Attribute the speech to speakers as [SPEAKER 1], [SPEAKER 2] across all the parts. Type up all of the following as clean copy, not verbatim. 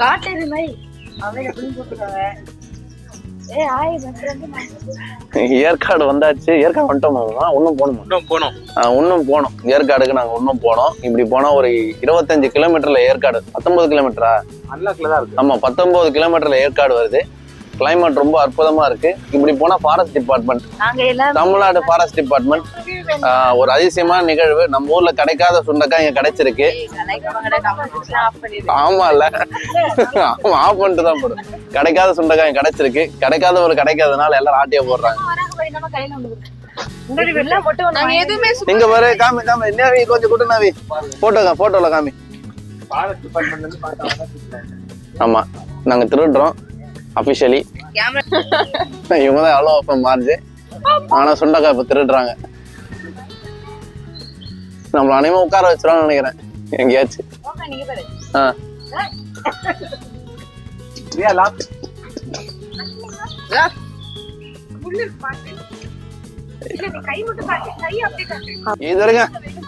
[SPEAKER 1] காட்டேரி மாதிரி அவங்க அப்படின்னு கூப்பிடுறாங்க.
[SPEAKER 2] ஏற்காடு வந்தாச்சு. ஏற்காடு வந்துட்டோமா? இன்னும் போனோம். ஏற்காடுக்கு நாங்க இன்னும் போனோம். இப்படி போனா ஒரு 25 கிலோமீட்டர்ல ஏற்காடு. 19 கிலோமீட்டரா? ஆமா, 19 கிலோமீட்டர்ல ஏற்காடு வருது. கிளைமேட் ரொம்ப அற்புதமா இருக்கு. இப்படி போனா forest department, Tamil Nadu forest department ஒரு அதிசயமான நிகழ்வு. நம்ம ஊர்ல கிடைக்காத சுண்டைக்காய் இங்க கிடைச்சிருக்கு. ஆமா இல்ல, ஆஃப் பண்ணிட்டு தான் போடும். கிடைக்காத சுண்டைக்காய் கிடைச்சிருக்கு. கிடைக்காதவங்களுக்கு கிடைக்காதனால எல்லாரும் ஆட்டியா போடுறாங்க. இங்க பாரு, காமி என்ன கொஞ்சம் கூட்டு நாவி போட்டோல காமி. ஆமா, நாங்க திருடுறோம் அபிஷியலி. இவங்கதான் எவ்வளவு ஓப்பன் மாறுச்சு. ஆனா சுண்டக்காய் இப்ப திருடுறாங்க. நம்மள அனைவரும் உட்கார வச்சிருவான்னு நினைக்கிறேன் எங்கேயாச்சும்.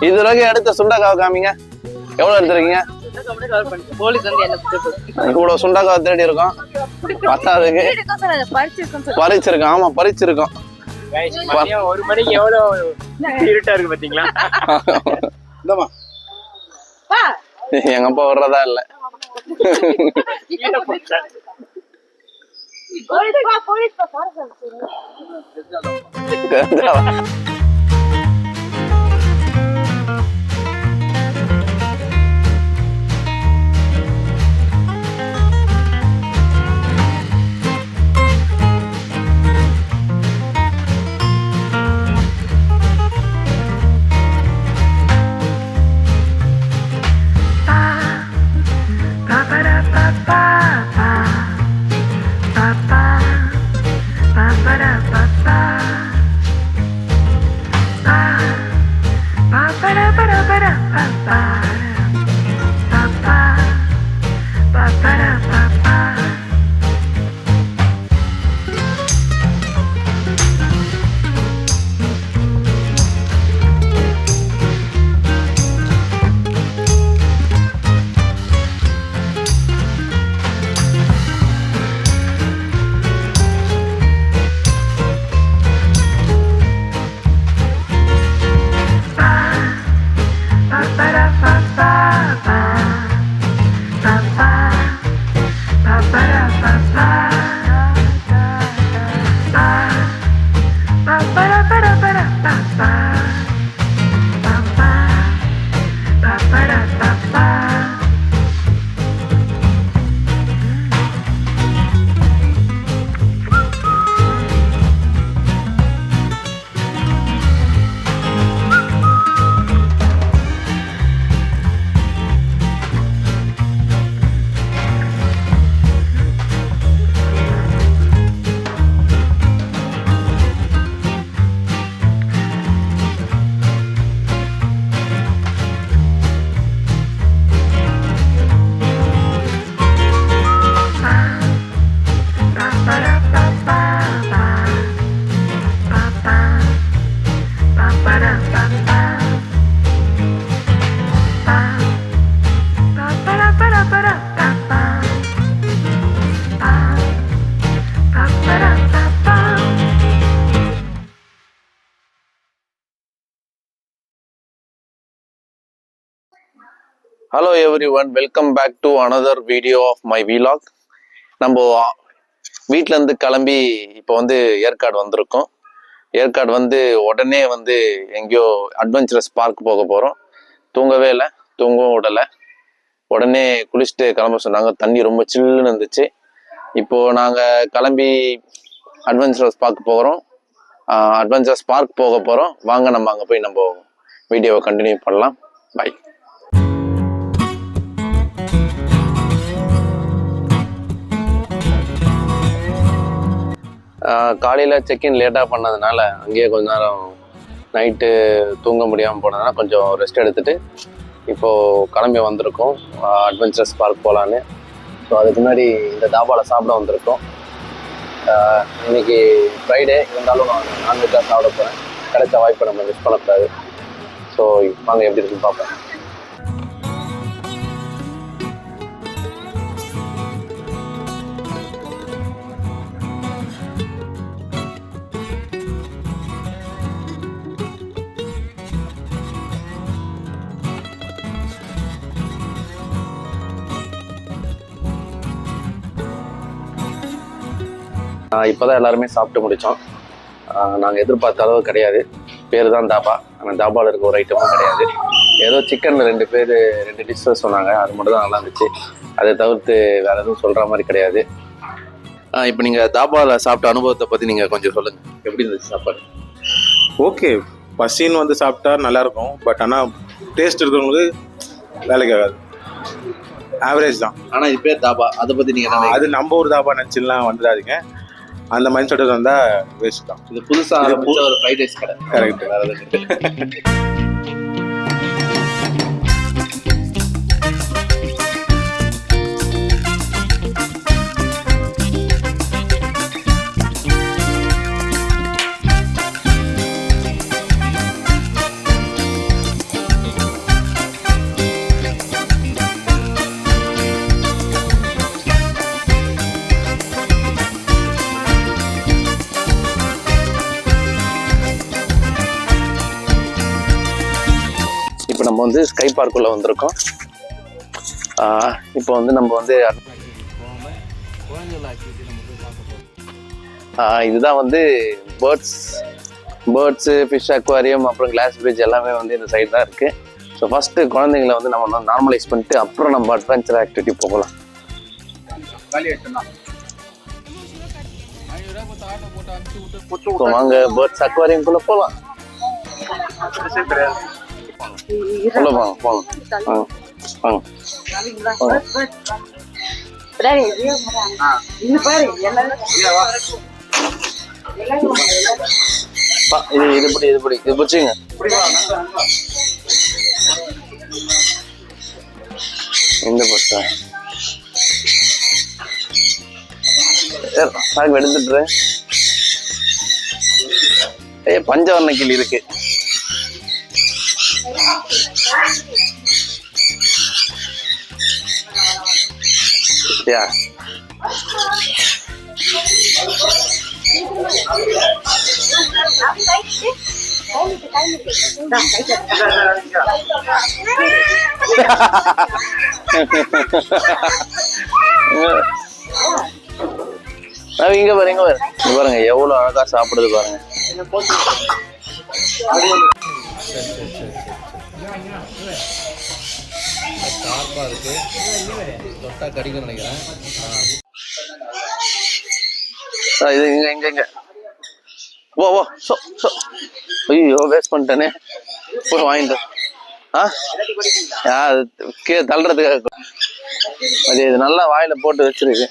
[SPEAKER 2] இது வரைக்கும் எடுத்த சுண்டக்காவை காமிங்க. எவ்வளவு எடுத்துருக்கீங்க? இவ்வளவு சுண்டக்காவை தேடி இருக்கோம். பத்தாதுக்கு பறிச்சிருக்கோம். ஆமா, பறிச்சிருக்கோம்.
[SPEAKER 3] ஒரு மணிக்கு எவ்வளவு இருட்டா இருக்கு பாத்தீங்களா?
[SPEAKER 2] எங்க அப்பா வர்றதா இல்ல. Hello everyone, welcome back to another video of my vlog. நம்ம வீட்டில இருந்து கிளம்பி இப்போ வந்து ஏற்காடு வந்திருக்கோம். ஏற்காடு வந்து உடனே வந்து எங்கேயோ அட்வென்ச்சரஸ் பார்க் போக போகிறோம். தூங்கவே இல்லை, தூங்கவும் விடலை. உடனே குளிச்சுட்டு கிளம்ப சொன்னாங்க. தண்ணி ரொம்ப சில்லுன்னு இருந்துச்சு. இப்போது நாங்கள் கிளம்பி அட்வென்ச்சரஸ் பார்க் போகிறோம். அட்வென்ச்சரஸ் பார்க் போக போகிறோம். வாங்க நம்ம அங்கே போய் நம்ம வீடியோவை கண்டினியூ பண்ணலாம். பை. காலையில் செக்இன் லேட்டாக பண்ணதுனால அங்கேயே கொஞ்ச நேரம் நைட்டு தூங்க முடியாமல் போனதுனால கொஞ்சம் ரெஸ்ட் எடுத்துகிட்டு இப்போது கிளம்பி வந்திருக்கோம் அட்வென்ச்சரஸ் பார்க் போகலான்னு. ஸோ அதுக்கு முன்னாடி இந்த தாபாவில் சாப்பிட வந்திருக்கோம். இன்னைக்கு ஃப்ரைடே இருந்தாலும் நான் நான்வெஜ்ஜாக சாப்பிட போகிறேன். கிடைச்ச வாய்ப்பை நம்ம மிஸ் பண்ணக்கூடாது. ஸோ வாங்க எப்படி இருக்குன்னு பார்ப்பேன். இப்போதான் எல்லாருமே சாப்பிட்டு முடித்தோம். நாங்கள் எதிர்பார்த்த அளவு கிடையாது. பேர் தான் தாபா, ஆனால் தாபாவில் இருக்க ஒரு ஐட்டமும் கிடையாது. ஏதோ சிக்கனில் 2 டிஷ்ஷஸ் சொன்னாங்க, அது மட்டும் தான் நல்லா இருந்துச்சு. அதை தவிர்த்து வேறு எதுவும் சொல்கிற மாதிரி கிடையாது. இப்போ நீங்கள் தாபாவில் சாப்பிட்ட அனுபவத்தை பற்றி நீங்கள் கொஞ்சம் சொல்லுங்கள், எப்படி இருந்துச்சு சாப்பாடு?
[SPEAKER 4] ஓகே, பசின்னு வந்து சாப்பிட்டா நல்லாயிருக்கும். பட் ஆனால் டேஸ்ட் இருக்கிறவங்களுக்கு வேலைக்கு ஆகாது, ஆவரேஜ் தான்.
[SPEAKER 2] ஆனால் இது பேர் தாபா, அதை பற்றி நீங்கள்
[SPEAKER 4] அது நம்ம ஒரு தாபா நினச்சிலாம் வந்துடாதீங்க. அந்த மைண்ட் செட் வந்தால் வேஸ்ட் தான்.
[SPEAKER 2] இது புதுசாக ஒரு ஃப்ரைட் ரைஸ் கடை.
[SPEAKER 4] கரெக்ட்.
[SPEAKER 2] இப்போ நம்ம வந்து ஸ்கை பார்க்குள்ளே வந்திருக்கோம். இப்போ வந்து நம்ம வந்து இதுதான் வந்து பேர்ட்ஸு ஃபிஷ் அக்வாரியம் அப்புறம் கிளாஸ் பிரிட்ஜ் எல்லாமே வந்து இந்த சைடு தான் இருக்குது. ஸோ ஃபஸ்ட்டு குழந்தைங்களை வந்து நம்ம நார்மலைஸ் பண்ணிட்டு அப்புறம் நம்ம அட்வென்ச்சர் ஆக்டிவிட்டி போகலாம். ஸோ வாங்க பேர்ட்ஸ் அக்வாரியம்குள்ளே போகலாம். உள்ள வாங்க போகலாம். வாங்க இது பிடிச்சிங்க. எந்த பஸ்ஸா சாக்கு எடுத்துட்டு பஞ்சவர்ண கிளி இருக்கு. Yeah. இங்க பாருங்க எவ்வளவு அழகா சாப்பிடுது பாருங்க. இது இங்க ஓ ஐயோ வேஸ்ட் பண்ணிட்டேனே, போய் வாங்கிட்டு கீழே தள்ளுறதுக்காக. அது இது நல்லா வாயில போட்டு வச்சிருக்கு.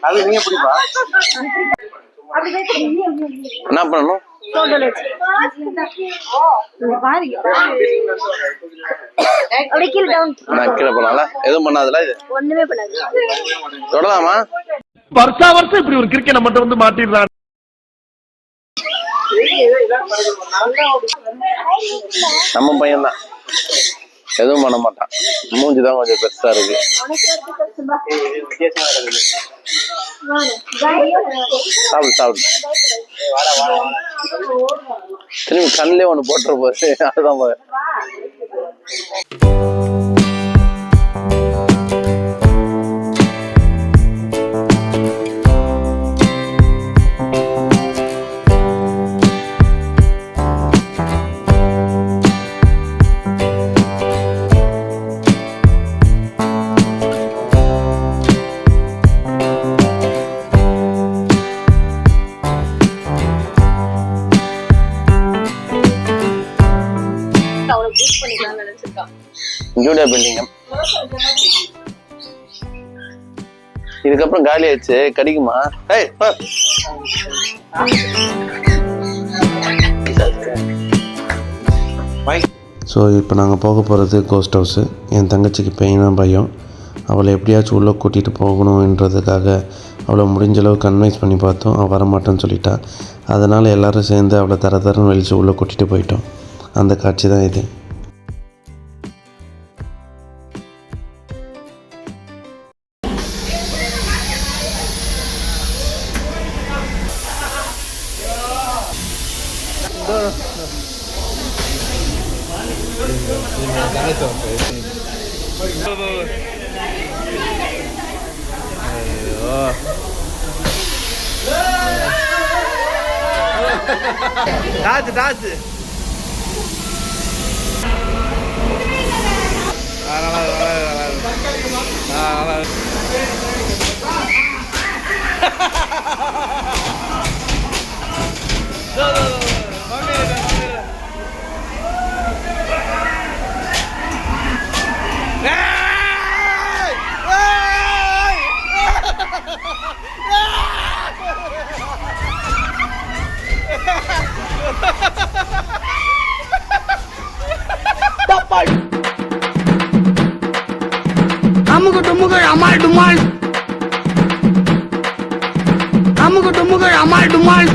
[SPEAKER 2] அது நீங்க பிடிப்பா என்ன பண்ணணும்? கீழே போனால எதுவும் பண்ணாதுல, இது தொடலாமா?
[SPEAKER 5] வருஷம் இப்படி ஒரு கிரிக்கெட்டை மட்டும் வந்து மாட்டிடுறாங்க.
[SPEAKER 2] நம்ம பையன் தான், எதுவும் பண்ண மாட்டான். மூஞ்சிதான் கொஞ்சம் பெருசா இருக்கு. சாப்பிடு திரும்பி கண்ணிலே ஒண்ணு போட்டுற போது அதுதான் போது. ஜூடியா பில்டிங் இதுக்கப்புறம் காலி ஆயிடுச்சு, கிடைக்குமா?
[SPEAKER 6] ஸோ இப்போ நாங்கள் போக போகிறது கோஸ்ட் ஹவுஸு. என் தங்கச்சிக்கு பெயினாக பயம். அவளை எப்படியாச்சும் உள்ளே கூட்டிகிட்டு போகணுன்றதுக்காக அவளை முடிஞ்ச அளவு கன்வைன்ஸ் பண்ணி பார்த்தோம். அவள் வரமாட்டேன்னு சொல்லிட்டா. அதனால் எல்லோரும் சேர்ந்து அவளை தரன்னு வெளிச்சு உள்ளே கூட்டிகிட்டு போயிட்டோம். அந்த காட்சி தான் இது.
[SPEAKER 7] டாச்சு
[SPEAKER 1] அமுகு டுமுகு அமால் டுமால் அமுகு டுமுகு அமால் டுமால்